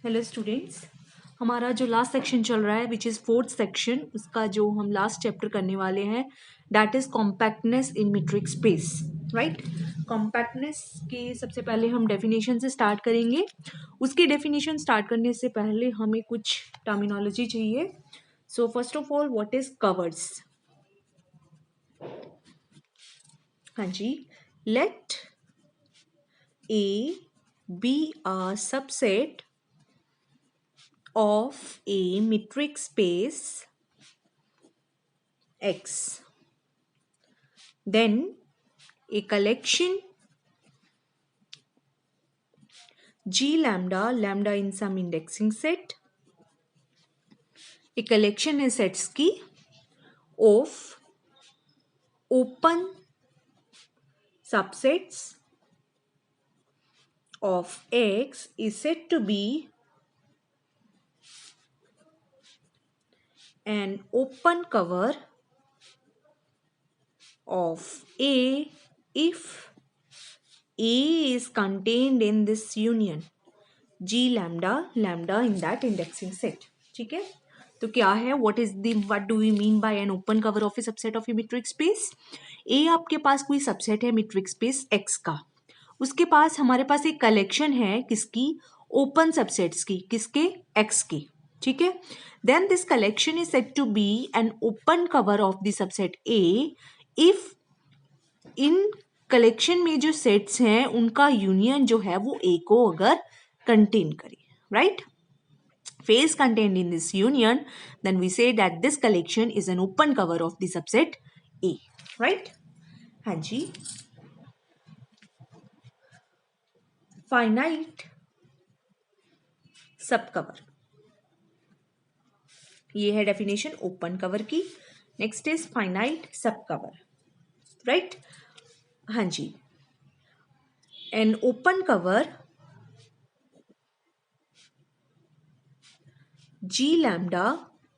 Hello students, हमारा जो last section चल रहा है विच इज़ फोर्थ सेक्शन, उसका जो हम लास्ट चैप्टर करने वाले हैं that is compactness in metric space. Right, compactness की सबसे पहले हम डेफिनेशन से स्टार्ट करेंगे। उसकी डेफिनेशन स्टार्ट करने से पहले हमें कुछ टर्मिनोलॉजी चाहिए। So first of all, what is covers? हाँ जी, let A be a subset of a metric space X. Then a collection G lambda, lambda in some indexing set, a collection है sets की of open subsets of X is said to be an open cover of A if A is contained in this union G lambda, lambda in that indexing set. ठीक है, तो क्या है, what do we mean by an open cover of a subset of a metric space? A आपके पास कोई subset है metric space X का, उसके पास हमारे पास एक कलेक्शन है किसकी, ओपन सबसेट्स की, किसके, X की। ठीक है, then this collection is said to be an open cover of the subset A if in collection में जो सेट्स हैं उनका यूनियन जो है वो A को अगर कंटेन करे। Right, phase contained in this union, then we say that this collection is an open cover of the subset A. Right? हाँ जी, finite subcover, ये है डेफिनेशन ओपन कवर की। Next is finite subcover. Right, हाँ जी, an open cover G lambda,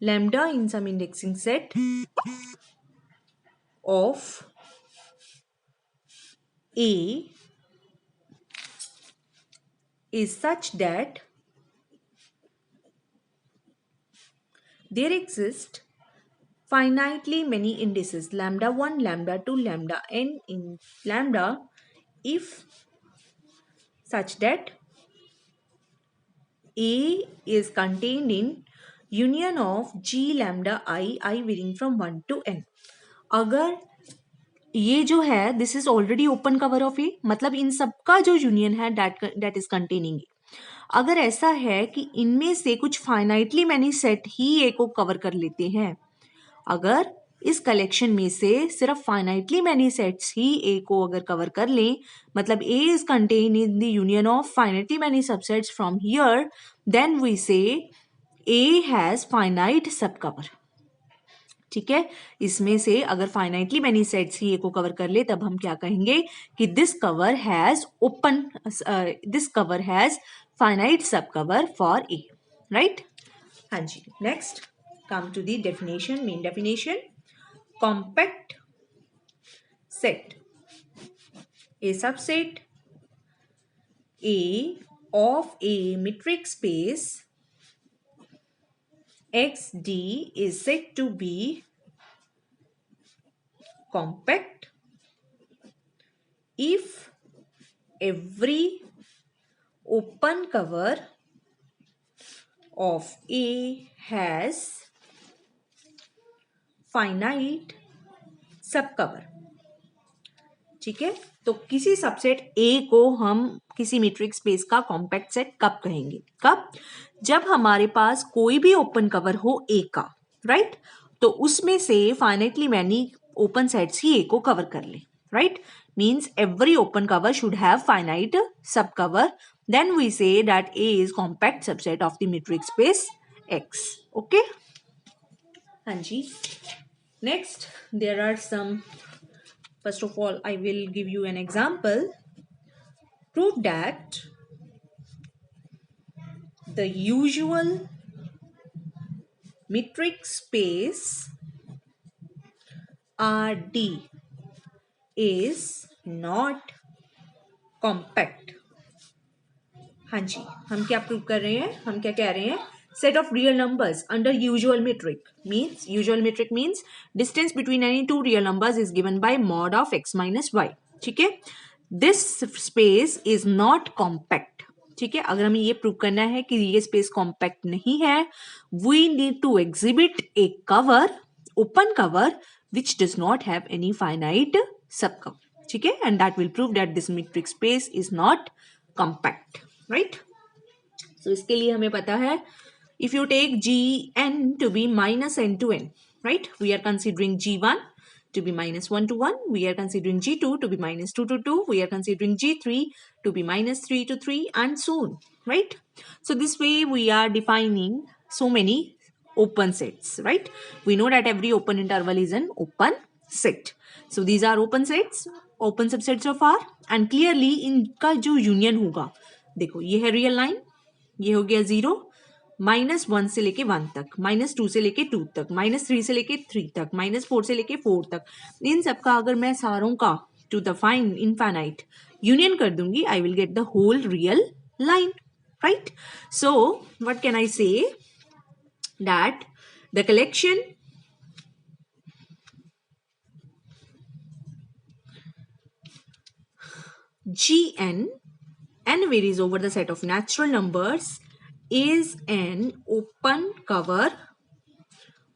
lambda in some indexing set of A is such that there exist finitely many indices lambda 1, lambda 2, lambda n in lambda if such that A is contained in union of G lambda I varying from 1 to n। अगर ये जो है this is already open cover of A, मतलब इन सबका जो union है that is containing. अगर ऐसा है कि इनमें से कुछ finitely many sets he A को कवर कर लेते हैं, अगर इस कलेक्शन में से सिर्फ फाइनाइटली मैनी सेट्स ही ए को अगर कवर कर लें, मतलब A is contain in the union of finitely many subsets from here, then we say A has finite subcover. ठीक है, इसमें से अगर फाइनाइटली मैनी सेट्स ही ए को कवर कर ले तब हम क्या कहेंगे कि this cover has finite subcover for A. Right, हाँ जी, next come to the definition, main definition. Compact set, a subset A of a metric space XD is said to be compact if every open cover of A has finite subcover। ठीक है, तो किसी subset A को हम किसी metric space का compact set कब कहेंगे, कब, जब हमारे पास कोई भी ओपन कवर हो A का। राइट, तो उसमें से फाइनाइटली मैनी ओपन सेट्स ही A को कवर कर ले। Right, means every open cover should have finite subcover, then we say that A is compact subset of the metric space X। Okay, हाँ जी, next there are some, first of all I will give you an example. Prove that the usual metric space RD is not compact हाँ जी, हम क्या prove कर रहे हैं, हम क्या कह रहे हैं, set of real numbers under usual metric means distance between any two real numbers is given by mod of x minus y. ठीक है, this space is not compact. ठीक है, अगर हमें ये प्रूव करना है कि ये स्पेस कॉम्पैक्ट नहीं है, we need to exhibit a cover, open cover which does not have any finite subcover. ठीक है, and that will prove that this metric space is not compact, right? So इसके लिए हमें पता है, if you take gn to be minus n to n, right? We are considering g1 to be minus 1 to 1. We are considering g2 to be minus 2 to 2. We are considering g3 to be minus 3 to 3 and so on, right? So this way we are defining so many open sets, right? We know that every open interval is an open set. So these are open sets, open subsets of R, and clearly इनका जो union होगा, देखो ये है real line, ये हो गया 0, -1 से लेके 1 तक, -2 से लेके 2 तक, -3 से लेके 3 तक, -4 से लेके 4 तक, इन सब का अगर मैं सारों का to the fine infinite union कर दूंगी, I will get the whole real line, right? So what can I say, that the collection Gn, n varies over the set of natural numbers, is an open cover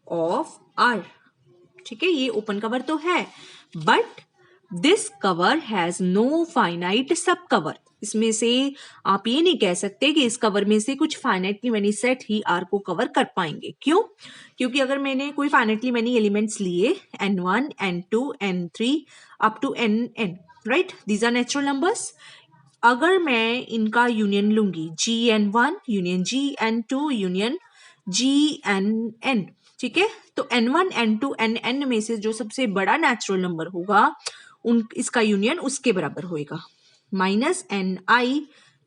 of R. ठीक है, ये open cover तो है, but this cover has no finite subcover. इसमें से आप ये नहीं कह सकते कि इस कवर में से कुछ फाइनाइटली मैनी सेट ही आर को कवर कर पाएंगे. क्यों? क्योंकि अगर मैंने कोई फाइनाइटली मैनी एलिमेंट्स लिए n1, n2, n3 up to nn, right, these are natural numbers. अगर मैं इनका यूनियन लूंगी gn1 union gn2 union gnn, ठीक है, तो n1, n2, nn में से जो सबसे बड़ा नेचुरल नंबर होगा उन इसका यूनियन उसके बराबर होएगा, -ni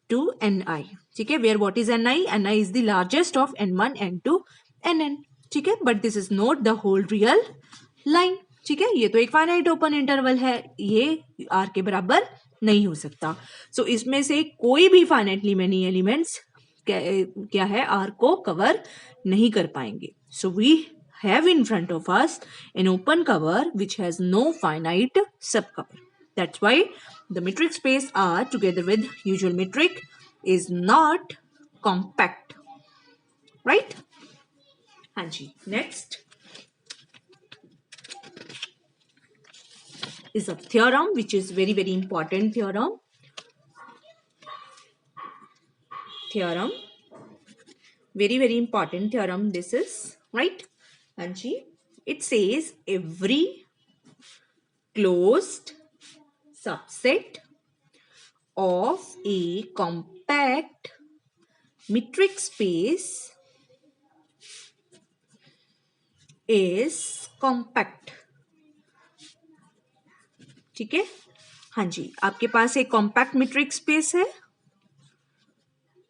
to ni. ठीक है, where what is ni? ni is the largest of n1, n2, nn. ठीक है, but this is not the whole real line. ठीक है, ये तो एक फाइनाइट ओपन इंटरवल है, ये r के बराबर नहीं हो सकता. सो इसमें से कोई भी फाइनाइटली मेनी एलिमेंट्स क्या है, r को कवर नहीं कर पाएंगे. So we have in front of us an open cover which has no finite subcover. That's why the metric space R together with usual metric is not compact, right? हाँ जी, next is a theorem which is very very important theorem. Very very important theorem this is, right? And it says every closed subset of a compact metric space is compact. ठीक है, हाँ जी, आपके पास एक compact metric space है,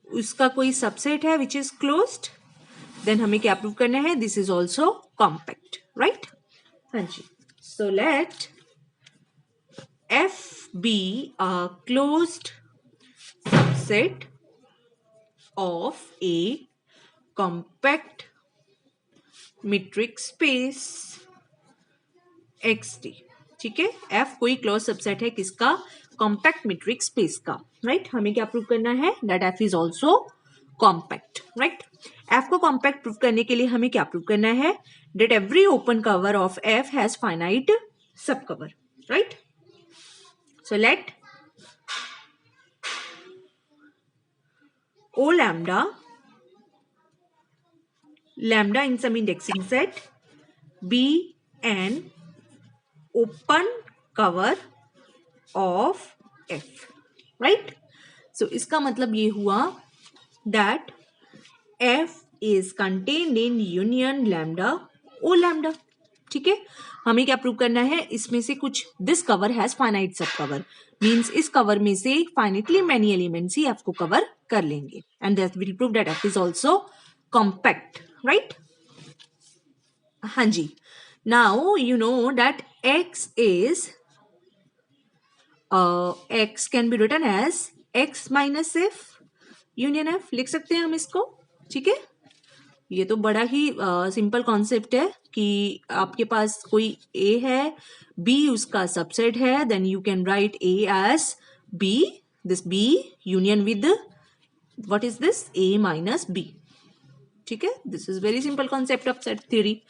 उसका कोई subset है which is closed, then हमें क्या प्रूव करना है, this is also compact, right? हाँ जी, so let F be a closed subset of a compact metric space XT. ठीक है, F कोई क्लोज सबसेट है किसका, कॉम्पैक्ट मेट्रिक स्पेस का, राइट? हमें क्या प्रूव करना है, that F is also compact, right? F को कॉम्पैक्ट प्रूव करने के लिए हमें क्या प्रूव करना है, that every open cover of F has finite subcover, right? So let O lambda in some indexing set be an open cover of F, right? So इसका मतलब ये हुआ that F is contained in union lambda O lambda. ठीक है, हमें क्या prove करना है, इसमें से कुछ, this cover has finite subcover, means इस कवर में से फाइनाइटली मेनी एलिमेंट्स ही F को कवर कर लेंगे, and that will prove that F is also compact, right? हाँ जी, now you know that X is X can be written as X minus F, union F लिख सकते हैं हम इसको, ठीक है। ये तो बड़ा ही सिंपल कॉन्सेप्ट है कि आपके पास कोई ए है, बी उसका सबसेट है, then you can write A as B, this B union with what is this, A minus B, ठीक है। This is very simple concept of set theory,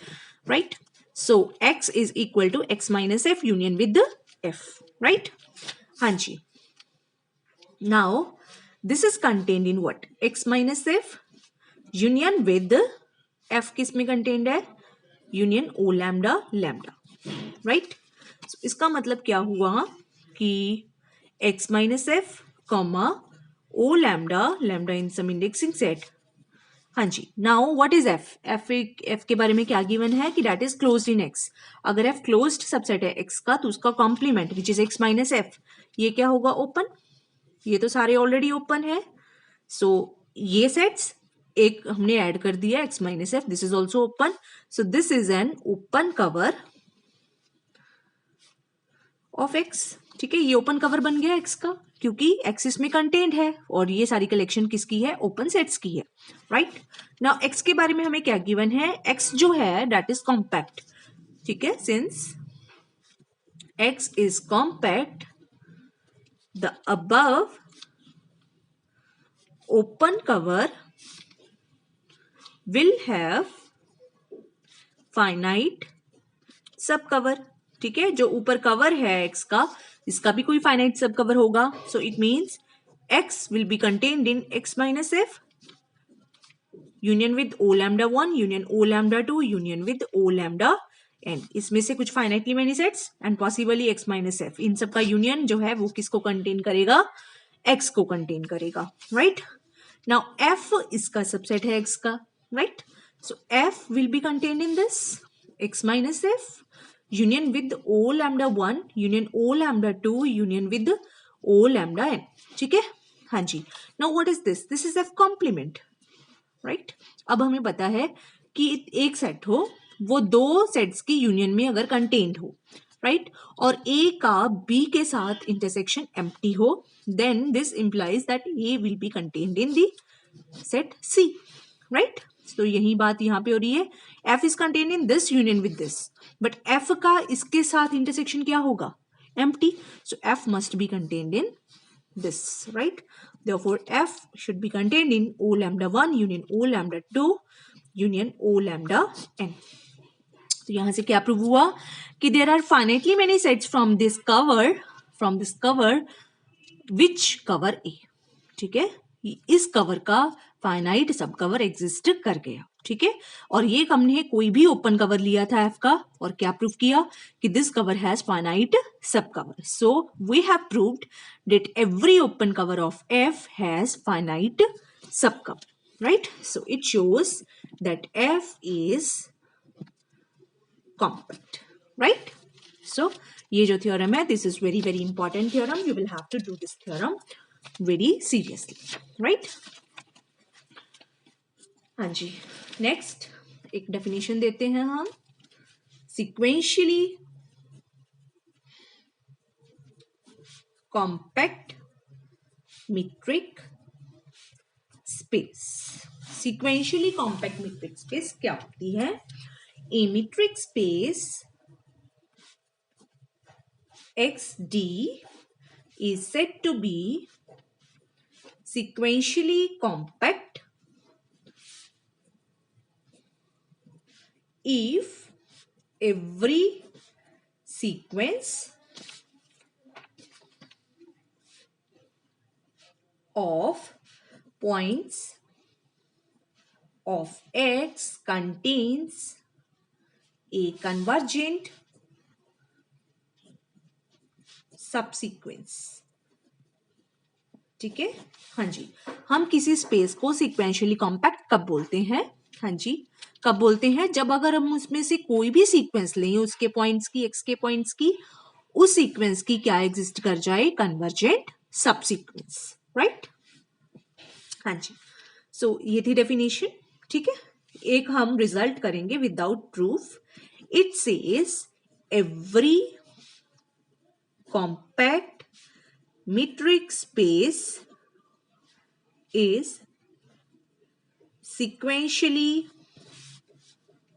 right. So x is equal to x minus F union with f, राइट। हाँ जी, now this is contained in what, x minus F union with f किस में contained है, union O lambda lambda, right. इसका मतलब क्या हुआ कि x minus F comma O lambda lambda in some indexing set. हाँ जी, now what is F, F के बारे में क्या गिवन है कि that is closed in X. अगर एफ क्लोज्ड सबसेट है एक्स का तो उसका complement which is X minus F, ये क्या होगा, ओपन। ये तो सारे ऑलरेडी ओपन है, सो ये सेट्स एक हमने ऐड कर दिया x minus F, this is also open, so this is an open cover of X, ठीक है। ये ओपन कवर बन गया एक्स का क्योंकि एक्स इसमें कंटेन्ड है और ये सारी कलेक्शन किसकी है, ओपन सेट्स की है, राइट। नाउ एक्स के बारे में हमें क्या गिवन है, एक्स जो है दैट इज कॉम्पैक्ट, ठीक है। Since x is compact the above open cover will have finite subcover, ठीक है। जो ऊपर कवर है एक्स का, इसका भी कोई फाइनाइट सब कवर होगा, so it means X will be contained in X minus F union with O lambda 1 union O lambda 2 union with O lambda N. इसमें से कुछ finitely many sets and possibly X minus F, इन सब का union जो है वो किसको कंटेन करेगा, एक्स को कंटेन करेगा, राइट। नाउ एफ इसका सबसेट है एक्स का, right. So F will be contained in this X minus F union with O lambda 1 union O lambda 2 union with O lambda N, ठीक है। हाँ जी, now what is this, this is F complement, right. अब हमें पता है कि एक सेट हो वो दो सेट्स की यूनियन में अगर कंटेन्ड हो, राइट, और ए का बी के साथ इंटरसेक्शन एम्प्टी हो, then this implies that A will be contained in the set C, right. तो यही बात यहाँ पे हो रही है, F is contained in this union with this, but F का इसके साथ इंटरसेक्शन क्या होगा, empty, so F must be contained in this, right? Therefore f should be contained in O lambda 1 union O lambda 2 union O lambda n. तो यहां से क्या prove हुआ कि there are finitely many sets from this cover which cover A, ठीक है। इस cover का फाइनाइट सब कवर एग्जिस्ट कर गया, ठीक है। और ये हमने कोई भी ओपन कवर लिया था एफ का और क्या प्रूव किया कि this cover has finite subcover, so we have proved that every open cover of F has finite subcover, right. So it shows that F is compact, right. So ये जो theorem है this is very very important theorem, you will have to do this theorem very seriously, right. हाँ जी, next एक definition देते हैं हम, sequentially compact metric space. Sequentially compact metric space क्या होती है, a metric space XD is said to be sequentially compact if every sequence of points of X contains a convergent subsequence, ठीक है। हाँ जी, हम किसी स्पेस को सीक्वेंशियली कॉम्पैक्ट कब बोलते हैं, हाँ जी, कब बोलते हैं, जब अगर हम उसमें से कोई भी सीक्वेंस लें उसके पॉइंट्स की, एक्स के पॉइंट्स की, उस सीक्वेंस की क्या एग्जिस्ट कर जाए, कन्वर्जेंट सब सीक्वेंस, राइट। हाँ जी, सो ये थी डेफिनेशन, ठीक है। एक हम रिजल्ट करेंगे without proof, it says every compact metric space is sequentially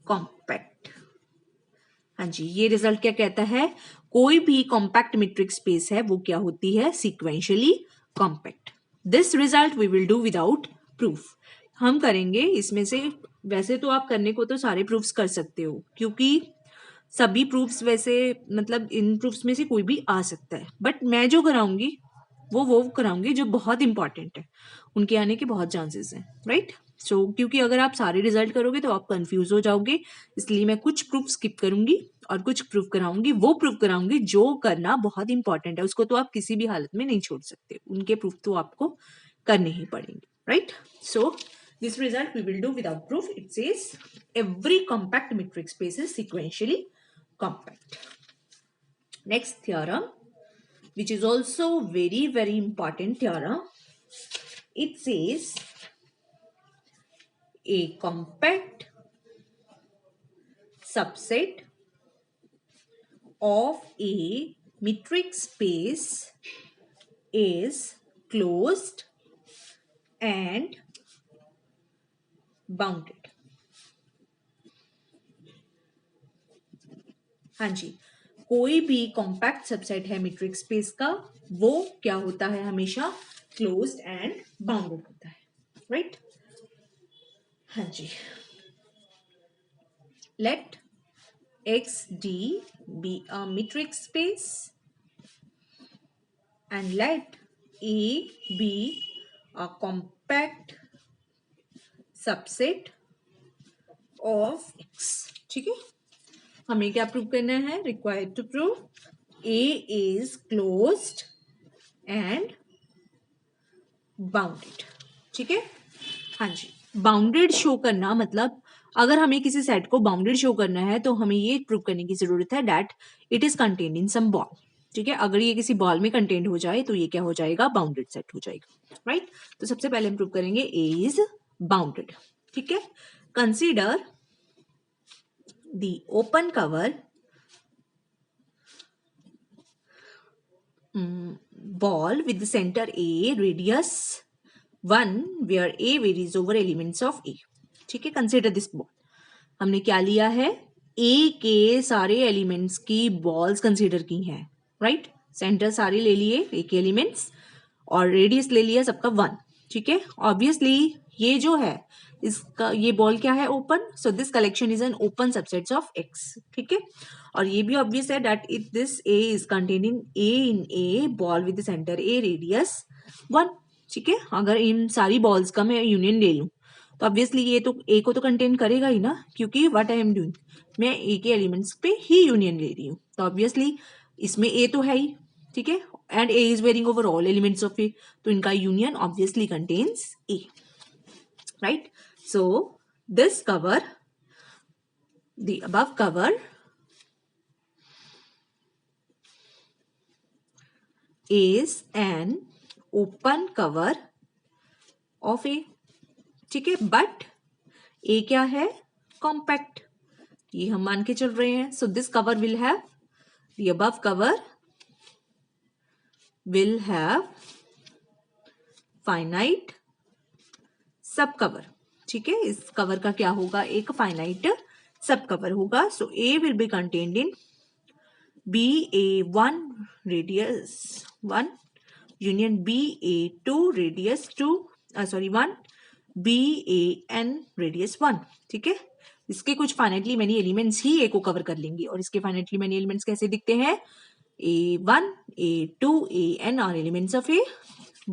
compact. हाँ जी, ये रिजल्ट क्या कहता है? कोई भी कॉम्पैक्ट मीट्रिक स्पेस है वो क्या होती है? Sequentially compact. This result we will do without proof. हम करेंगे इसमें से, वैसे तो आप करने को तो सारे प्रूफ्स कर सकते हो, क्योंकि सभी प्रूफ्स वैसे मतलब इन प्रूफ्स में से कोई भी आ सकता है, बट मैं जो कराऊंगी वो कराऊंगी जो बहुत इंपॉर्टेंट है, उनके आने के बहुत चांसेस हैं, राइट? सो क्योंकि अगर आप सारे रिजल्ट करोगे तो आप कंफ्यूज हो जाओगे, इसलिए मैं कुछ प्रूफ स्किप करूंगी और कुछ प्रूफ कराऊंगी. वो प्रूफ कराऊंगी जो करना बहुत इंपॉर्टेंट है, उसको तो आप किसी भी हालत में नहीं छोड़ सकते, उनके प्रूफ तो आपको करने ही पड़ेंगे, right? So this result we will do without proof. It says every compact metric space is sequentially compact. Next theorem, which is also very important theorem. It says a compact subset of a metric space is closed and bounded. हाँ जी, कोई भी compact subset है metric space का, वो क्या होता है? हमेशा क्लोज्ड एंड बाउंडेड होता है, राइट? हाँ जी. Let X D be a metric space and let A be a compact subset of X. ठीक है, हमें क्या प्रूव करना है? Required to prove A is closed and bounded. ठीक है, हाँ जी. बाउंडेड शो करना मतलब अगर हमें किसी सेट को बाउंडेड शो करना है तो हमें ये प्रूव करने की जरूरत है that it is contained in some ball. ठीक है, अगर ये किसी बॉल में कंटेन्ड हो जाए तो ये क्या हो जाएगा? बाउंडेड सेट हो जाएगा, राइट? तो सबसे पहले हम प्रूव करेंगे ए इज बाउंडेड. ठीक है, consider the open cover ball with the center A, radius 1, where A varies over elements of A. ठीक है, कंसिडर दिस बॉल. हमने क्या लिया है? A के सारे एलिमेंट्स की बॉल्स कंसिडर की हैं, राइट? सेंटर सारे ले लिए A के एलिमेंट्स और रेडियस ले लिया सबका 1. ठीक है, ऑब्वियसली ये जो है इसका ये बॉल क्या है? Open. So this collection is an open subsets of X. ठीक है, और ये भी ऑब्वियस है that if this A is containing A in A ball with centre A radius 1. ठीक है, अगर इन सारी बॉल्स का मैं यूनियन ले लूं तो ऑब्वियसली ये तो ए को तो कंटेन करेगा ही ना, क्योंकि व्हाट आई एम डूइंग, मैं ए के एलिमेंट्स पे ही यूनियन ले रही हूँ, तो ऑब्वियसली इसमें ए तो है ही. ठीक है, and A is varying over all elements of A, तो इनका union obviously contains A, right? So this cover, the above cover is an open cover of A. ठीक है, but A क्या है? Compact. ये हम मान के चल रहे हैं. So this cover will have, the above cover will have finite सब कवर. ठीक है, इस कवर का क्या होगा? एक फाइनाइट सब कवर होगा. So A will be contained in BA1 radius 1 union BA2 radius 2, sorry 1 BAN radius 1. ठीक है, इसके कुछ फाइनाइटली मेनी एलिमेंट्स ही ए को कवर कर लेंगे, और इसके फाइनाइटली मेनी एलिमेंट्स कैसे दिखते हैं? A1 A2 AN are elements of A.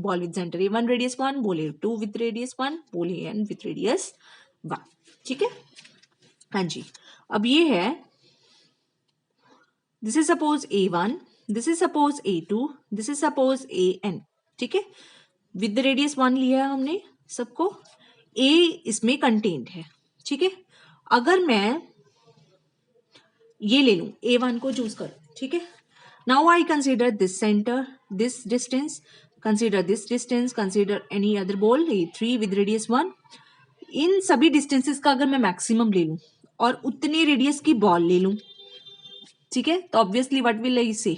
Ball with center A1 radius 1, ball A2 with radius 1, ball AN with radius 1. ठीक है, हाँ जी. अब ये है, this is suppose A1, this is suppose A2, this is suppose AN. ठीक है, with the radius 1 लिया है हमने सबको. A इसमें contained है. ठीक है, अगर मैं ये ले लूं, A1 को चूज करूं. ठीक है, now I consider this center, this distance, consider this distance, consider any other ball A3 with radius 1. इन सभी डिस्टेंसेस का अगर मैं मैक्सिमम ले लूं और उतने रेडियस की बॉल ले लूं, ठीक है, तो ऑब्वियसली व्हाट विल आई से,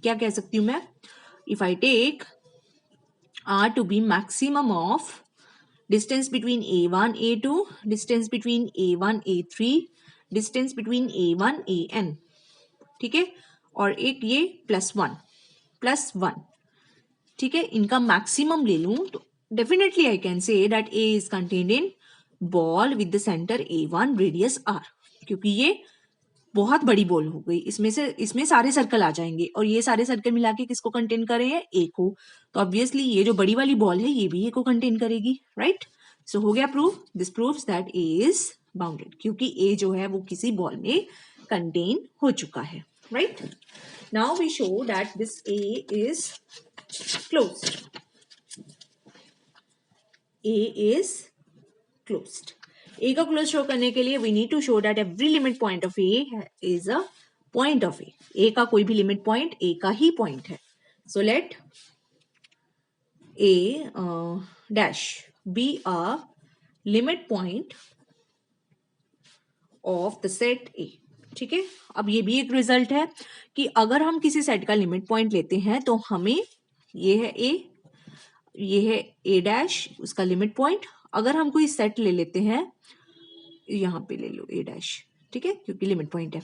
क्या कह सकती हूं मैं? If I take R to be maximum of distance between A1, A2, distance between A1, A3, distance between A1, AN, ठीक है, और एक ये +1, ठीक है, इनका मैक्सिमम ले लूं तो definitely I can say that A is contained in ball with the centre A1 radius R, क्योंकि ये बहुत बड़ी बॉल हो गई, इसमें सारे सर्कल आ जाएंगे और ये सारे सर्कल मिला के किसको कंटेन कर रहे हैं, ए को, तो ऑब्वियसली ये जो बड़ी वाली बॉल है ये भी ए को कंटेन करेगी, राइट। सो हो गया proof, this proves that A is bounded, क्योंकि ए जो है वो किसी बॉल में कंटेन हो चुका है, right. Now we show that this A is closed, A is closed. A का क्लोज शो करने के लिए we need to show that every limit point of A is a point of A, A का कोई भी limit point A का ही point है। So let A dash be a limit point of the set ए, ठीक है। अब ये भी एक रिजल्ट है कि अगर हम किसी सेट का लिमिट पॉइंट लेते हैं तो हमें, ये है ए, ये है ए डैश उसका लिमिट पॉइंट, अगर हम कोई सेट ले लेते हैं, यहां पे ले लो ए डैश, ठीक है, क्योंकि लिमिट पॉइंट है,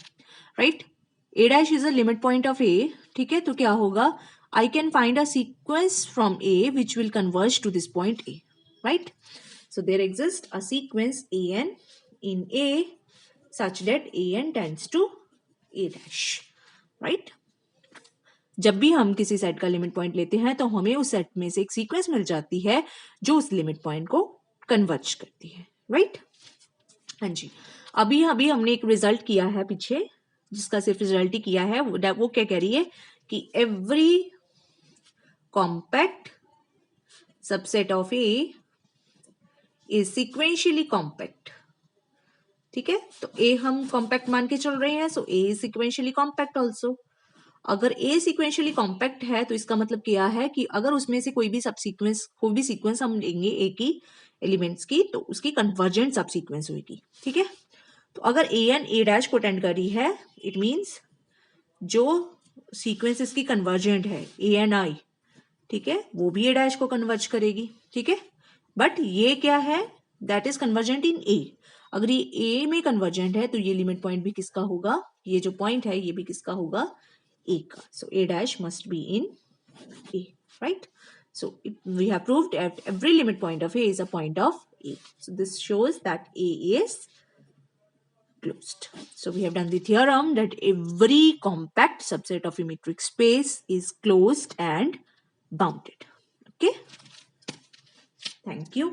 right. A dash is a limit point of A, ठीक है, तो क्या होगा, I can find a sequence from A which will converge to this point A, right. So there exist a sequence A N in A such that A N tends to A dash, right. जब भी हम किसी set का limit point लेते हैं तो हमें उस सेट में से एक सीक्वेंस मिल जाती है जो उस लिमिट पॉइंट को कन्वर्ज करती है, राइट। हाँ जी, अभी अभी हमने एक रिजल्ट किया है पीछे, जिसका सिर्फ रिजल्ट ही किया है, वो क्या कह रही है कि every compact subset of A is sequentially compact, ठीक है। तो ए हम कॉम्पैक्ट मान के चल रहे हैं, सो ए इज सिक्वेंशियली कॉम्पैक्ट ऑल्सो। अगर ए सिक्वेंशियली कॉम्पैक्ट है तो इसका मतलब क्या है कि अगर उसमें से कोई भी सब सीक्वेंस, कोई भी सीक्वेंस हम लेंगे ए की एलिमेंट्स की, तो उसकी कन्वर्जेंट सब सीक्वेंस होगी, ठीक है। तो अगर ए एन ए डैश को अटेंड कर रही है, इट मीन्स जो सीक्वेंस इसकी कन्वर्जेंट है ए एन आई, ठीक है, वो भी ए डैश को कन्वर्ज करेगी, ठीक है। बट ये क्या है, दैट इज कन्वर्जेंट इन ए, अगर ये ए में कन्वर्जेंट है तो ये लिमिट पॉइंट भी किसका होगा, ये जो पॉइंट है ये भी किसका होगा, ए का। So A dash must be in A, right. So we have proved that every limit point of A is a point of A. So this shows that A is closed. So we have done the theorem that every compact subset of a metric space is closed and bounded. Okay. Thank you.